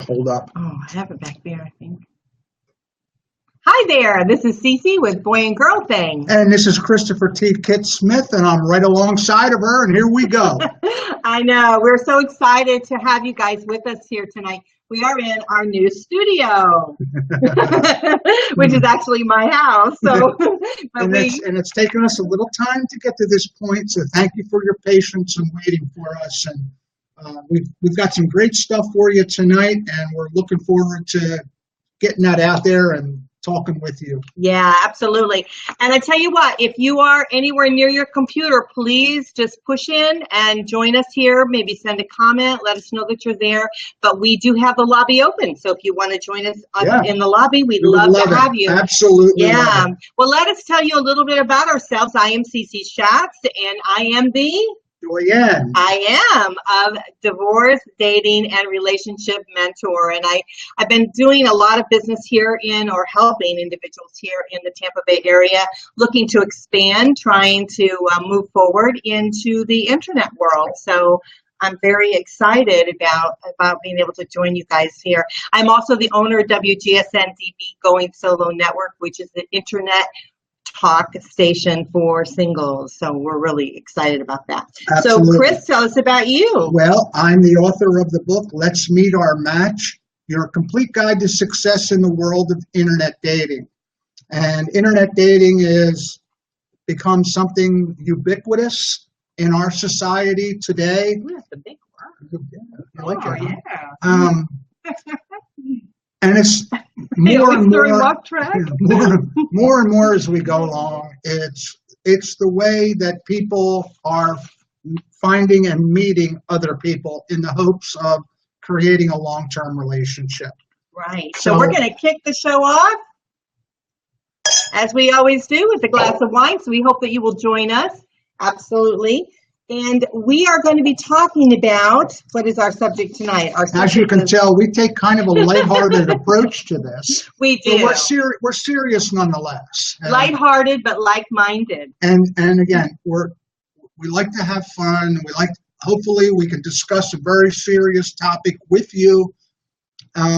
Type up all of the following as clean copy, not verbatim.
Hold up. Oh, I have it back there, I think. Hi there, this is Cece with Boy and Girl Thing. And this is Christopher T. Kit Smith, and I'm right alongside of her, and here we go. I know, we're so excited to have you guys with us here tonight. We are in our new studio, which is actually my house. So, and it's taken us a little time to get to this point, so thank you for your patience and waiting for us. And we've got some great stuff for you tonight, and we're looking forward to getting that out there and talking with you. Yeah, absolutely. And I tell you what, if you are anywhere near your computer, please just push in and join us here. Maybe send a comment, let us know that you're there. But we do have the lobby open. So if you want to join us in the lobby, we'd love to have you. Absolutely. Yeah. Well, let us tell you a little bit about ourselves. I am Cece Schatz, and I am the Joyanne. I am of divorce, dating, and relationship mentor. And I've been doing a lot of business here or helping individuals here in the Tampa Bay area, looking to expand, trying to move forward into the internet world. So I'm very excited about being able to join you guys here. I'm also the owner of WGSN-DB Going Solo Network, which is the internet talk station for singles. So we're really excited about that. Absolutely. So Chris, tell us about you. Well, I'm the author of the book, Let's Meet Our Match, Your Complete Guide to Success in the World of Internet Dating. And internet dating has become something ubiquitous in our society today. Ooh, that's a big word. I like it, yeah. huh? And it's more and more as we go along. It's the way that people are finding and meeting other people in the hopes of creating a long-term relationship. Right. So we're going to kick the show off, as we always do, with a glass of wine. So we hope that you will join us. Absolutely. And we are going to be talking about, what is our subject tonight? As you can tell, we take kind of a lighthearted approach to this. We do. But we're serious nonetheless. Lighthearted, but like-minded. And again, we like to have fun. Hopefully we can discuss a very serious topic with you,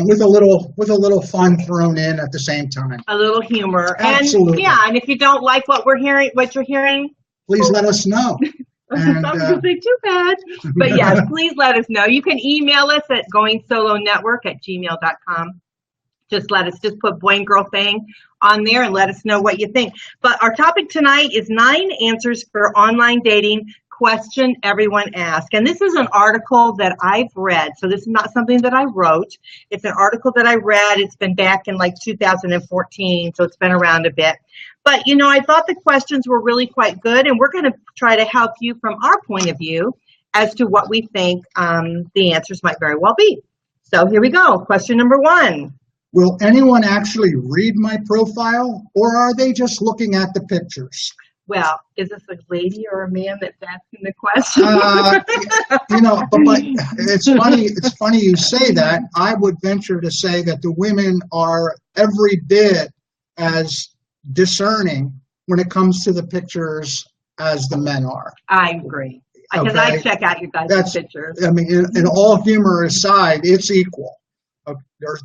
with a little fun thrown in at the same time. A little humor. Absolutely. And if you don't like what you're hearing, please let us know. And, some people say too bad. But yes, please let us know. You can email us at goingsolonetwork@gmail.com. Just put Boy and Girl Thing on there and let us know what you think. But our topic tonight is 9 answers for online dating question everyone asks. And this is an article that I've read. So this is not something that I wrote. It's an article that I read. It's been back in like 2014. So it's been around a bit. But, I thought the questions were really quite good, and we're going to try to help you from our point of view as to what we think the answers might very well be. So here we go. Question number 1. Will anyone actually read my profile, or are they just looking at the pictures? Well, is this a lady or a man that's asking the question? But it's funny you say that. I would venture to say that the women are every bit as discerning when it comes to the pictures as the men are. I agree. Because I check out you guys' pictures. I mean, in all humor aside, it's equal.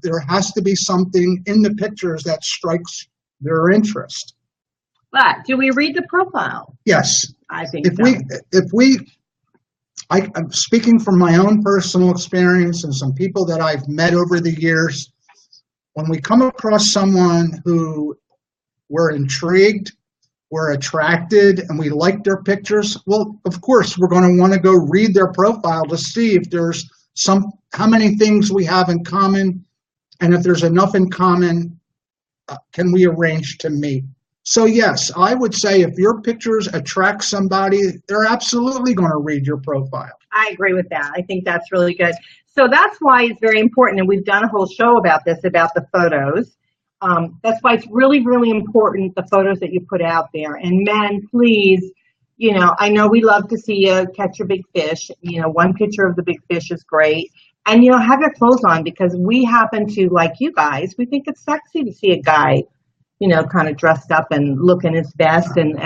There has to be something in the pictures that strikes their interest. But do we read the profile? Yes. I think I'm speaking from my own personal experience and some people that I've met over the years. When we come across someone who we're intrigued, we're attracted, and we like their pictures, well, of course, we're going to want to go read their profile to see if there's how many things we have in common, and if there's enough in common, can we arrange to meet? So yes, I would say if your pictures attract somebody, they're absolutely going to read your profile. I agree with that. I think that's really good. So that's why it's very important, and we've done a whole show about this, about the photos. That's why it's really, really important, the photos that you put out there. And men, please, I know we love to see you catch a big fish. One picture of the big fish is great. And, have your clothes on, because we happen to, like you guys, we think it's sexy to see a guy, kind of dressed up and looking his best. And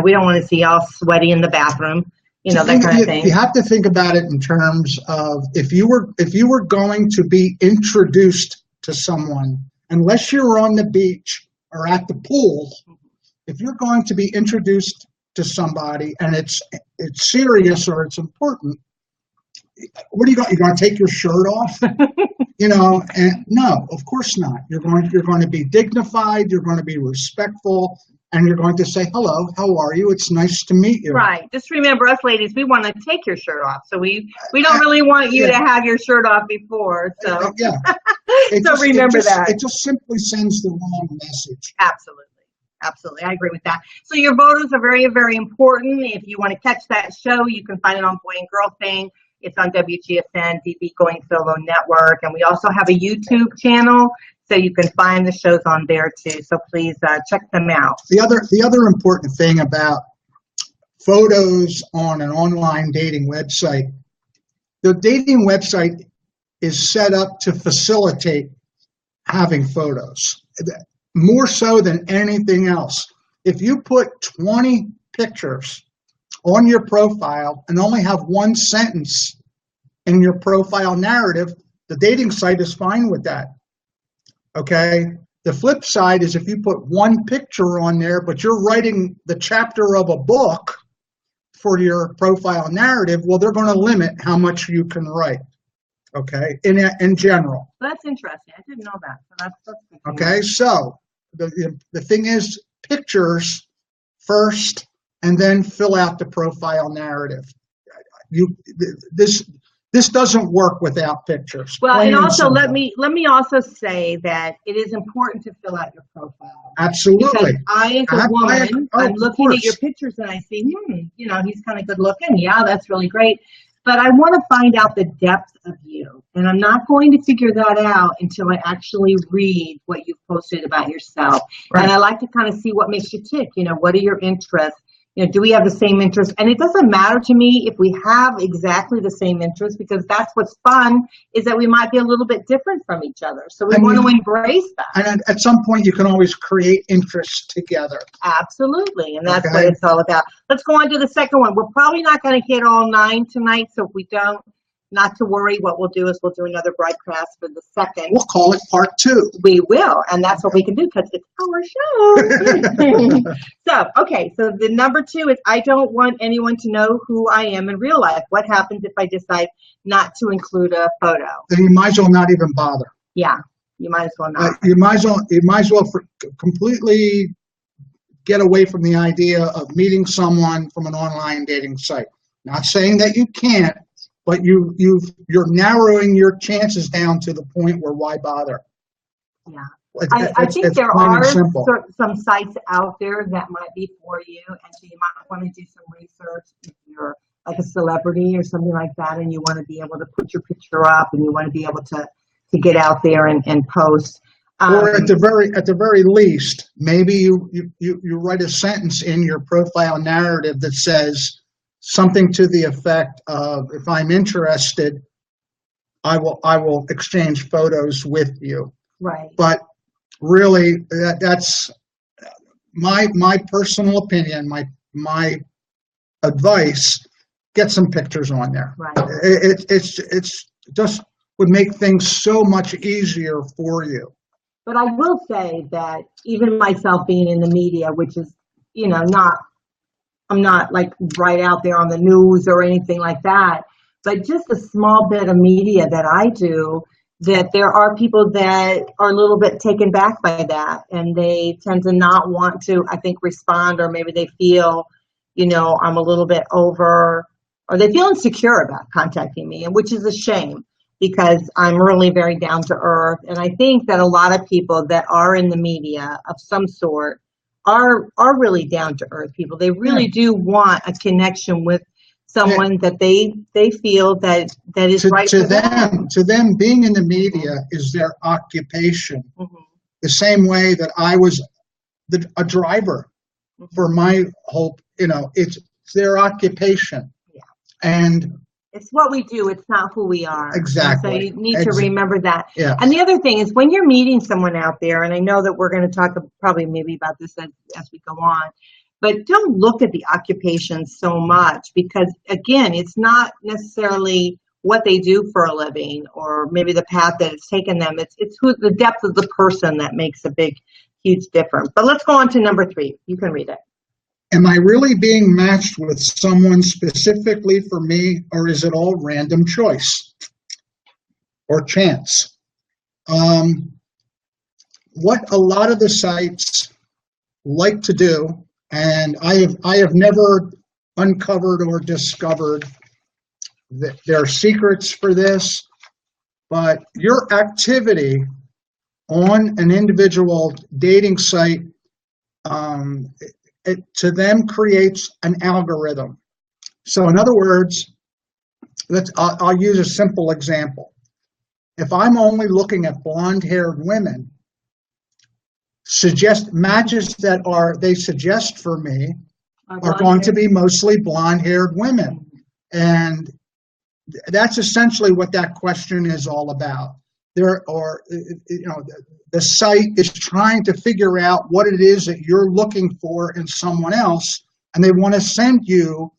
we don't want to see all sweaty in the bathroom. you know, that kind of thing. You have to think about it in terms of if you were going to be introduced to someone, unless you're on the beach or at the pool, if you're going to be introduced to somebody and it's serious or it's important, what are you going? You're going to take your shirt off? You know, and no, of course not. You're going to be dignified. You're going to be respectful, and you're going to say, "Hello, how are you? It's nice to meet you." Right. Just remember, us ladies, we want to take your shirt off, so we don't really want you to have your shirt off before. So yeah. So remember that. It just simply sends the wrong message. Absolutely. Absolutely. I agree with that. So your photos are very, very important. If you want to catch that show, you can find it on Boy and Girl Thing. It's on WGSN-DB Going Solo Network. And we also have a YouTube channel, so you can find the shows on there too. So please check them out. The other important thing about photos on an online dating website, the dating website is set up to facilitate having photos, more so than anything else. If you put 20 pictures on your profile and only have one sentence in your profile narrative, the dating site is fine with that. Okay? The flip side is if you put one picture on there, but you're writing the chapter of a book for your profile narrative, well, they're going to limit how much you can write. Okay? In general. That's interesting. I didn't know that. So that's good. Okay? So the thing is, pictures first, and then fill out the profile narrative. This doesn't work without pictures. Well, and also let me also say that it is important to fill out your profile. Absolutely. Because I, as a woman, I'm looking at your pictures and I see, you know, he's kind of good looking. Yeah, that's really great. But I want to find out the depth of you. And I'm not going to figure that out until I actually read what you've posted about yourself. Right. And I like to kind of see what makes you tick. You know, what are your interests? You know, do we have the same interests? And it doesn't matter to me if we have exactly the same interests, because that's what's fun, is that we might be a little bit different from each other. So we want to embrace that. And at some point, you can always create interests together. Absolutely. And that's what it's all about. Let's go on to the second one. We're probably not going to hit all 9 tonight. So if we don't, not to worry. What we'll do is we'll do another broadcast for the second. We'll call it part 2. We will, and that's what we can do because it's our show. So the number 2 is I don't want anyone to know who I am in real life. What happens if I decide not to include a photo? Then you might as well not even bother. Yeah, you might as well not. You might as well completely get away from the idea of meeting someone from an online dating site. Not saying that you can't, but you're narrowing your chances down to the point where why bother? Yeah, I think there are some sites out there that might be for you, and so you might want to do some research if you're like a celebrity or something like that, and you want to be able to put your picture up, and you want to be able to get out there and post. Or at the very least, maybe you write a sentence in your profile narrative that says something to the effect of, if I'm interested, I will exchange photos with you. Right. But really, that's my personal opinion, my advice, get some pictures on there. Right. It's just would make things so much easier for you. But I will say that even myself being in the media, which is, you know, I'm not like right out there on the news or anything like that, but just a small bit of media that I do, that there are people that are a little bit taken back by that, and they tend to not want to, I think, respond, or maybe they feel, you know, I'm a little bit over, or they feel insecure about contacting me, and which is a shame, because I'm really very down to earth. And I think that a lot of people that are in the media of some sort are really down to earth people. They really do want a connection with someone that they feel that is right for them. To them, being in the media is their occupation. Mm-hmm. The same way that I was a driver for my whole, you know, it's their occupation. Yeah. And it's what we do. It's not who we are. Exactly. And so you need to remember that. Yeah. And the other thing is, when you're meeting someone out there, and I know that we're going to talk probably maybe about this as we go on, but don't look at the occupation so much, because again, it's not necessarily what they do for a living or maybe the path that it's taken them. It's who the depth of the person that makes a big, huge difference. But let's go on to number 3. You can read it. Am I really being matched with someone specifically for me, or is it all random choice or chance? What a lot of the sites like to do, and I have never uncovered or discovered their secrets for this, but your activity on an individual dating site, it to them creates an algorithm. So in other words, I'll use a simple example. If I'm only looking at blonde-haired women, matches that they suggest for me are going to be mostly blonde-haired women. And that's essentially what that question is all about. The site is trying to figure out what it is that you're looking for in someone else, and they want to send you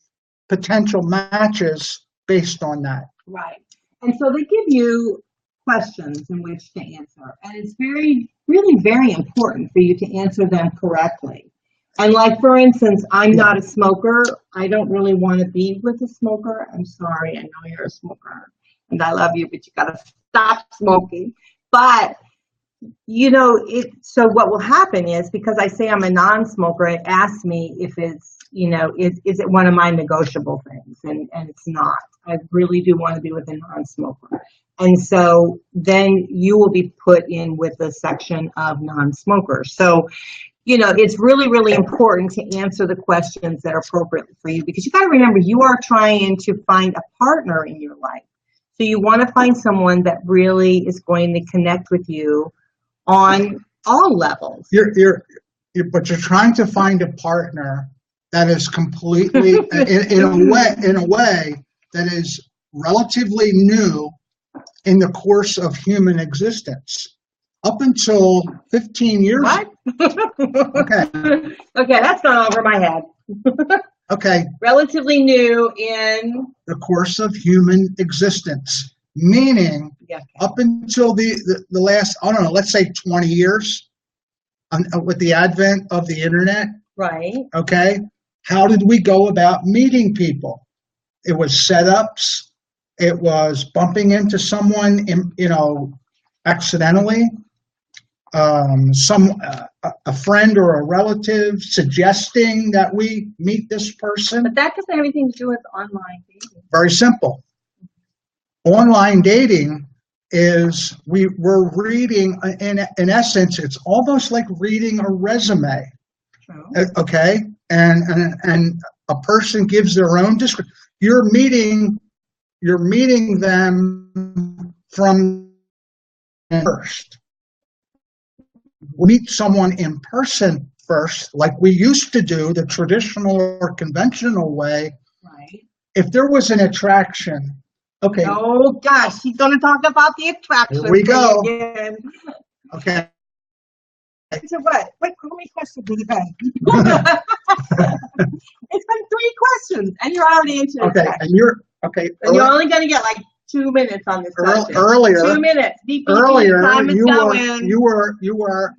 potential matches based on that. Right. And so they give you questions in which to answer, and it's really very important for you to answer them correctly. And like, for instance, I'm not a smoker. I don't really want to be with a smoker. I'm sorry. I know you're a smoker and I love you, but you got to stop smoking. But, so what will happen is, because I say I'm a non-smoker, it asks me if it's, is it one of my negotiable things? And it's not. I really do want to be with a non-smoker. And so then you will be put in with the section of non-smokers. So, it's really, really important to answer the questions that are appropriate for you, because you got to remember, you are trying to find a partner in your life. So you want to find someone that really is going to connect with you on all levels. But you're trying to find a partner that is completely, in a way that is relatively new in the course of human existence. Up until 15 years. What? Okay. Okay, that's gone over my head. Okay. Relatively new in the course of human existence, meaning up until the last, I don't know, let's say 20 years, with the advent of the internet. Right. Okay. How did we go about meeting people? It was setups. It was bumping into someone, accidentally. A friend or a relative suggesting that we meet this person. But that doesn't have anything to do with online dating. Very simple. Online dating is we're reading, in essence, it's almost like reading a resume. Oh. Okay, and a person gives their own description. You're meeting them from first. Meet someone in person first, like we used to do, the traditional or conventional way. Right. If there was an attraction, okay. Oh gosh, he's going to talk about the attraction. Here we go. Again. Okay. So what? How many questions did you have? It's been 3 questions, and you're already into it. Okay, and you're okay. And you're only going to get like 2 minutes on this question. Earlier, 2 minutes. Earlier, time is you were.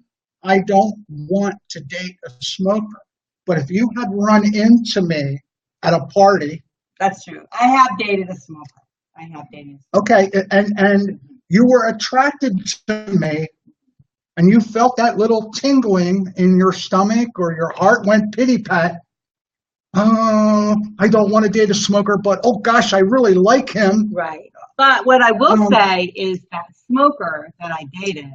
I don't want to date a smoker, but if you had run into me at a party, that's true. I have dated a smoker. Okay, and you were attracted to me, and you felt that little tingling in your stomach, or your heart went pity-pat. I don't want to date a smoker, but oh gosh, I really like him. Right. But what I will say is that smoker that I dated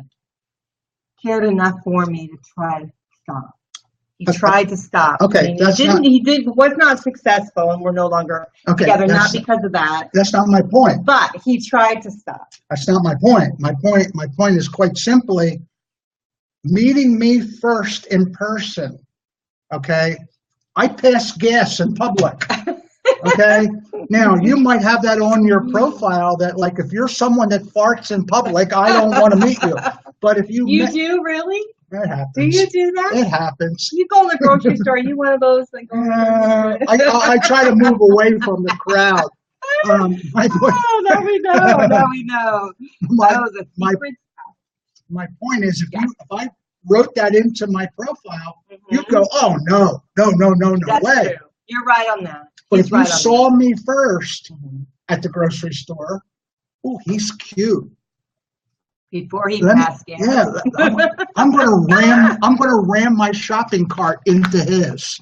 cared enough for me to try to stop. He tried to stop. Okay, he was not successful, and we're no longer together. Not because of that. That's not my point. But he tried to stop. That's not my point. My point is quite simply meeting me first in person. Okay, I pass gas in public. Okay, now you might have that on your profile that, like, if you're someone that farts in public, I don't want to meet you. But if you do really? It happens. Do you do that? It happens. You go in the grocery store. Are you one of those that go? I try to move away from the crowd. Oh, now we know. Now we know. That was a secret. My point is, if I wrote that into my profile, you'd go, oh, no That's way. True. You're right on that. But He's if you right saw me first at the grocery store, oh, he's cute. Before he passed, yeah, I'm gonna ram my shopping cart into his.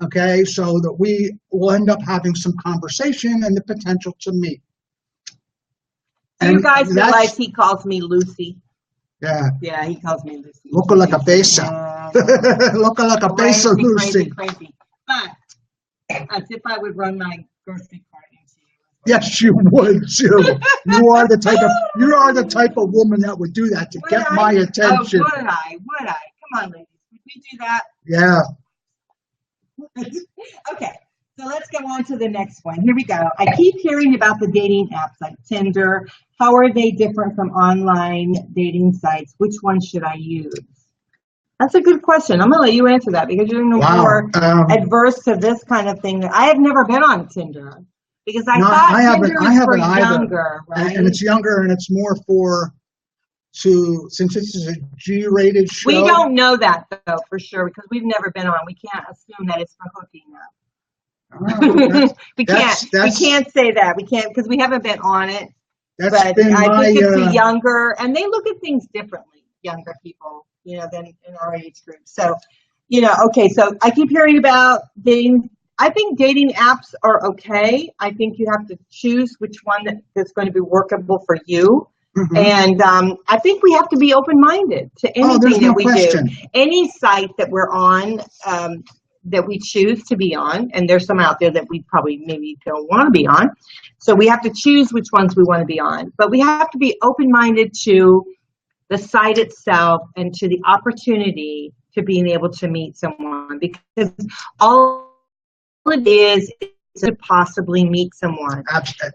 Okay, so that we will end up having some conversation and the potential to meet. So you guys realize he calls me Lucy. Yeah. Yeah, he calls me Lucy. Look like a besa. Look like a besa, Lucy. Crazy. But as if I would run my grocery cart into you. Yes, you would too. You are the type of woman that would do that to get my attention. Oh, would I? Come on, ladies. Would we do that? Yeah. Okay, so let's go on to the next one. Here we go. I keep hearing about the dating apps like Tinder. How are they different from online dating sites? Which one should I use? That's a good question. I'm going to let you answer that because you're more adverse to this kind of thing. I have never been on Tinder because I thought Tinder was for younger, right? And it's younger and it's more since this is a G-rated show. We don't know that though for sure because we've never been on. We can't assume that it's for hooking up. We can't say that. We can't because we haven't been on it. But I think it's a younger, and they look at things differently. Younger people, than in our age group. So, okay. So I keep hearing about dating. I think dating apps are okay. I think you have to choose which one that's going to be workable for you. Mm-hmm. And I think we have to be open-minded to anything that we do. Any site that we're on, that we choose to be on, and there's some out there that we probably maybe don't want to be on. So we have to choose which ones we want to be on. But we have to be open-minded to the site itself and to the opportunity to being able to meet someone, because all it is to possibly meet someone.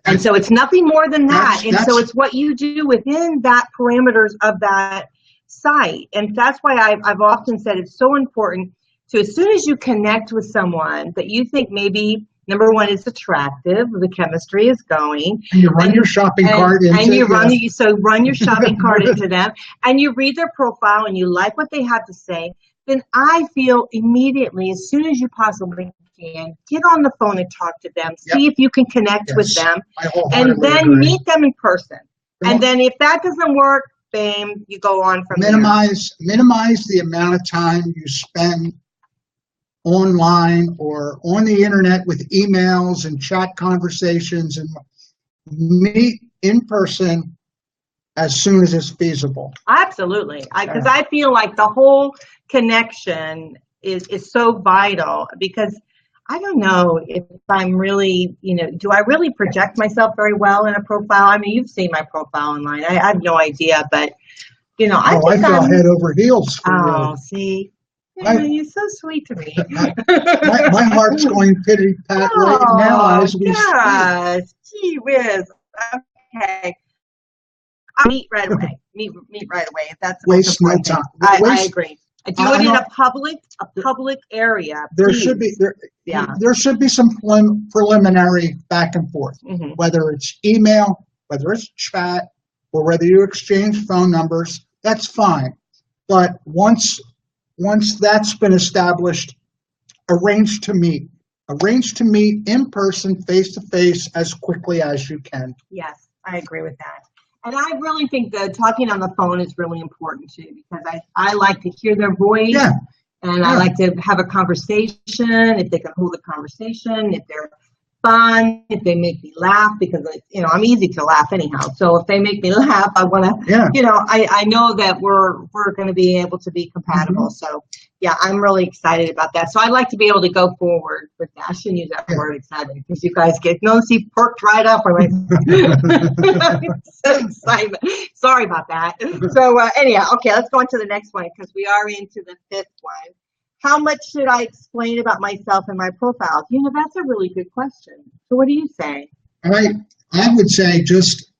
And so it's nothing more than that. And so it's what you do within that parameters of that site. And that's why I've often said it's so important to, as soon as you connect with someone that you think maybe, number one, is attractive, the chemistry is going. And you run your shopping cart into them. Run your shopping cart into them, and you read their profile and you like what they have to say, then I feel immediately, as soon as you possibly can, get on the phone and talk to them, see if you can connect with them, and then meet them in person. And then if that doesn't work, bam, you go on from there. Minimize the amount of time you spend online or on the internet with emails and chat conversations, and meet in person as soon as it's feasible. Absolutely. Because I feel like the whole connection is so vital, because I don't know if I'm really, do I really project myself very well in a profile? I mean, you've seen my profile online. I have no idea, but, I fell head over heels for you. Oh, see? You're so sweet to me. my heart's going pitty-pat right now as we speak. Gee whiz. Okay. I'll meet right away. Meet right away. If that's waste no time. I agree. Do it in a public area. There should be some preliminary back and forth, whether it's email, whether it's chat, or whether you exchange phone numbers. That's fine. But once that's been established, arrange to meet in person, face to face, as quickly as you can. Yes, I agree with that. And I really think that talking on the phone is really important too, because I like to hear their voice, and I like to have a conversation, if they can hold a conversation, if they're fun, if they make me laugh, because I'm easy to laugh anyhow. So if they make me laugh, I want to, I know that we're going to be able to be compatible. So yeah, I'm really excited about that. So I'd like to be able to go forward with that. I shouldn't use that word excited, because you guys perked right up. So excitement. Sorry about that. So anyhow, okay, let's go on to the next one, because we are into the fifth one. How much should I explain about myself in my profile? That's a really good question. So what do you say? I would say just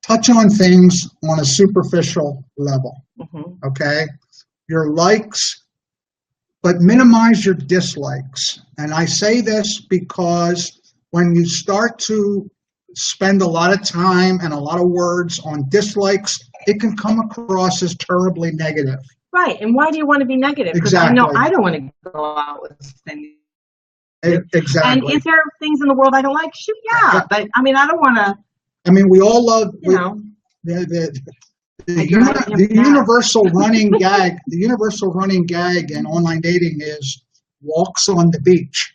touch on things on a superficial level. okay? Your likes, but minimize your dislikes. And I say this because when you start to spend a lot of time and a lot of words on dislikes, it can come across as terribly negative. Right. And why do you want to be negative? Because Exactly. I know I don't want to go out with things. Exactly. And is there things in the world I don't like? Shoot, yeah. But I mean, I don't want to. I mean, we all love, you know. The universal running gag. The universal running gag in online dating is walks on the beach.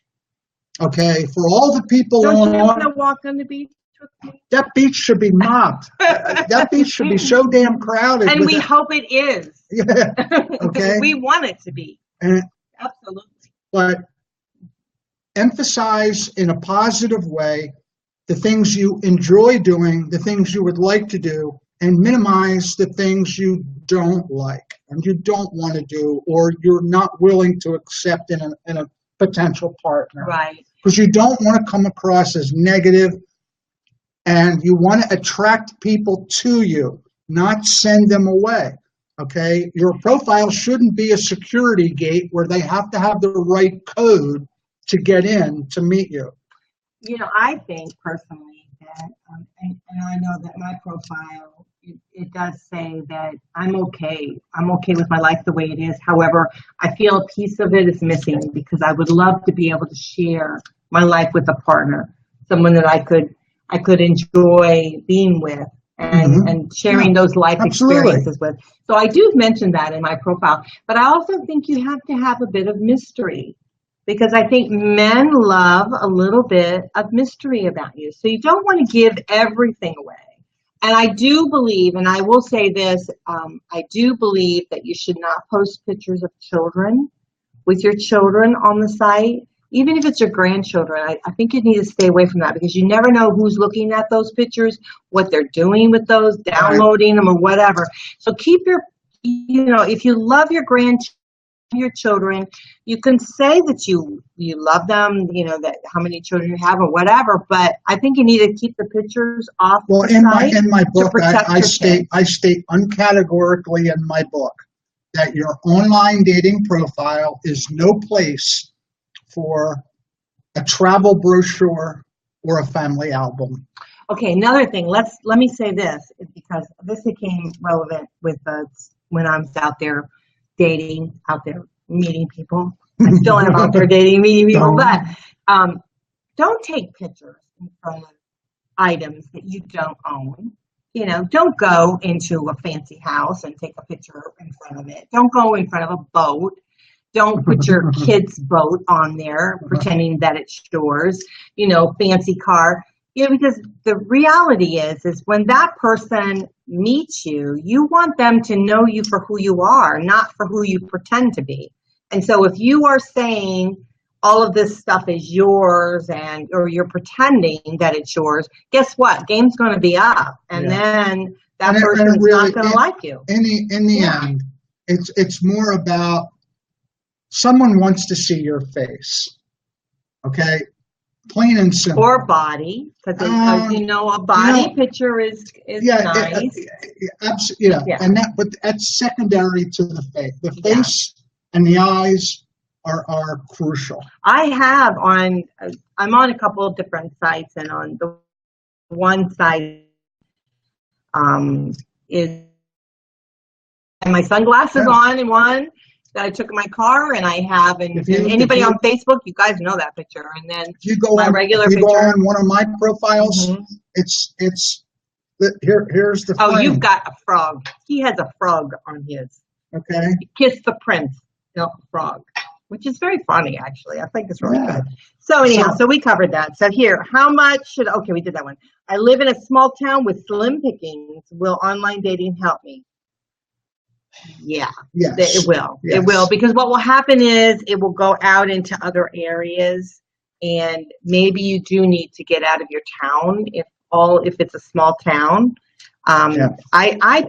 Okay, for all the people Don't you want to walk on the beach with me? That beach should be mobbed. That beach should be so damn crowded. And we hope it is. Yeah. Okay. We want it to be. Absolutely. But emphasize in a positive way the things you enjoy doing, the things you would like to do, and minimize the things you don't like and you don't want to do or you're not willing to accept in a potential partner. Right. Because you don't want to come across as negative, and you want to attract people to you, not send them away. Okay? Your profile shouldn't be a security gate where they have to have the right code to get in to meet you. You know, I think personally that, and I know that my profile, it does say that I'm okay. I'm okay with my life the way it is. However, I feel a piece of it is missing because I would love to be able to share my life with a partner, someone that I could enjoy being with and sharing those life experiences with. So I do mention that in my profile, but I also think you have to have a bit of mystery. Because I think men love a little bit of mystery about you. So you don't want to give everything away. And I do believe, and I will say this, I do believe that you should not post pictures of children with your children on the site. Even if it's your grandchildren, I think you need to stay away from that because you never know who's looking at those pictures, what they're doing with those, downloading them or whatever. So keep your, if you love your children, you can say that you love them, that how many children you have or whatever, but I think you need to keep the pictures off the site. In my book, I state uncategorically in my book that your online dating profile is no place for a travel brochure or a family album. Okay, another thing, let me say this, because this became relevant with us when I was out there dating, out there meeting people. I still am out there dating, meeting people, but don't take pictures in front of items that you don't own. Don't go into a fancy house and take a picture in front of it. Don't go in front of a boat. Don't put your kid's boat on there, pretending that it's yours, fancy car. Because the reality is when that person meets you, you want them to know you for who you are, not for who you pretend to be. And so if you are saying all of this stuff is yours or you're pretending that it's yours, guess what? Game's going to be up. And then that person's not going to like you. In the end, it's more about someone wants to see your face. Okay? Plain and simple. Or body, because a body picture is nice. Absolutely, but that's secondary to the face. The face and the eyes are crucial. I'm on a couple of different sites, and on the one site is my sunglasses on in one that I took in my car, and I have, and anybody on Facebook, you guys know that picture. And then if you go on one of my profiles, it's here's the frame. Oh, you've got a frog. He has a frog on his. Okay. Kiss the Prince, frog, which is very funny, actually. I think it's really good. So anyhow, so we covered that. So here, how much we did that one. I live in a small town with slim pickings. Will online dating help me? Yeah, yes. It will. Yes. It will, because what will happen is it will go out into other areas, and maybe you do need to get out of your town if it's a small town. I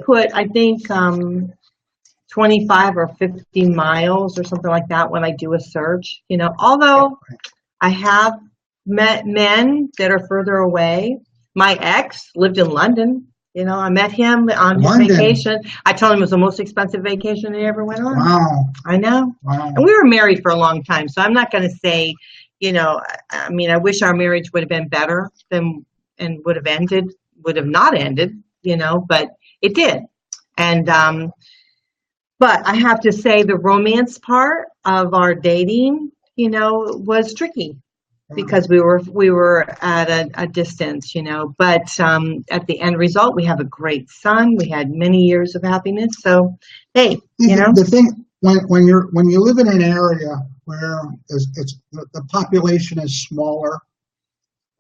think 25 or 50 miles or something like that when I do a search. Although I have met men that are further away. My ex lived in London. You know, I met him on his London. vacation. I told him it was the most expensive vacation he ever went on. Wow. I know. Wow. And we were married for a long time, so I'm not going to say, you know, I mean, I wish our marriage would have been better than and would have not ended, you know, but it did. And but I have to say the romance part of our dating, you know, was tricky because we were at a distance, you know, but at the end result, we have a great son. We had many years of happiness. So, hey, you know, the thing when you live in an area where the population is smaller,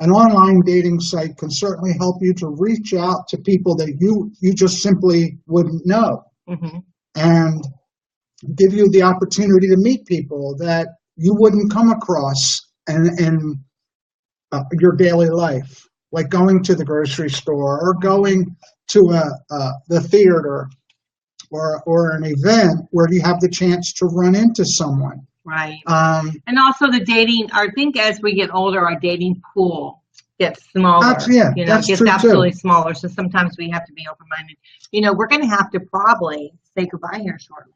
an online dating site can certainly help you to reach out to people that you just simply wouldn't know, and give you the opportunity to meet people that you wouldn't come across in your daily life, like going to the grocery store or going to the theater or an event where you have the chance to run into someone. Right. And also the dating, I think as we get older, our dating pool gets smaller. Yeah, you know, that's it gets true absolutely too. smaller. So sometimes we have to be open-minded. You know, we're going to have to probably say goodbye here shortly.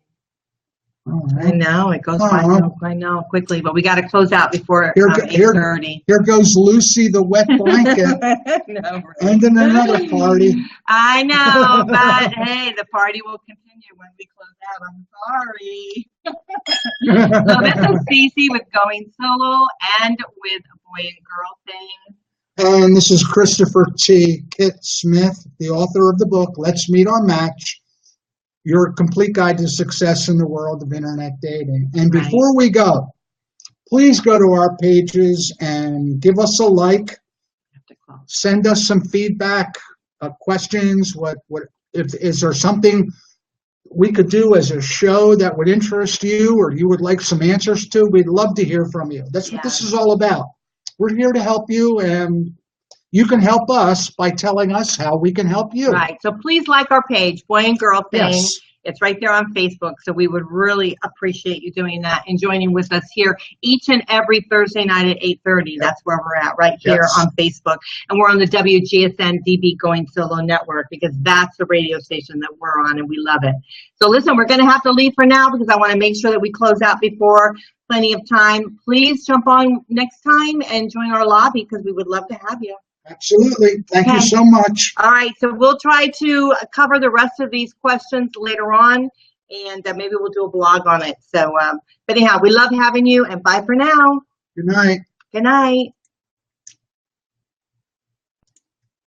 I know it goes by I know quickly, but we got to close out before 8:30. Here goes Lucy, the wet blanket, No, and then another party. I know, but hey, the party will continue when we close out. I'm sorry. So this is Cece with Going Solo and with Boy and Girl Thing. And this is Christopher T. Kit Smith, the author of the book, Let's Meet Our Match, Your Complete Guide to Success in the World of Internet Dating. And before we go, please go to our pages and give us a like, send us some feedback, questions, is there something we could do as a show that would interest you or you would like some answers to? We'd love to hear from you. That's what this is all about. We're here to help you, and you can help us by telling us how we can help you. Right. So please like our page, Boy and Girl Thing. Yes. It's right there on Facebook. So we would really appreciate you doing that and joining with us here each and every Thursday night at 8:30. Yep. That's where we're at, right here on Facebook. And we're on the WGSN-DB Going Solo Network because that's the radio station that we're on, and we love it. So listen, we're going to have to leave for now because I want to make sure that we close out before plenty of time. Please jump on next time and join our lobby because we would love to have you. Absolutely. Thank you so much. All right. So we'll try to cover the rest of these questions later on, and maybe we'll do a blog on it. So, but anyhow, we love having you, and bye for now. Good night. Good night.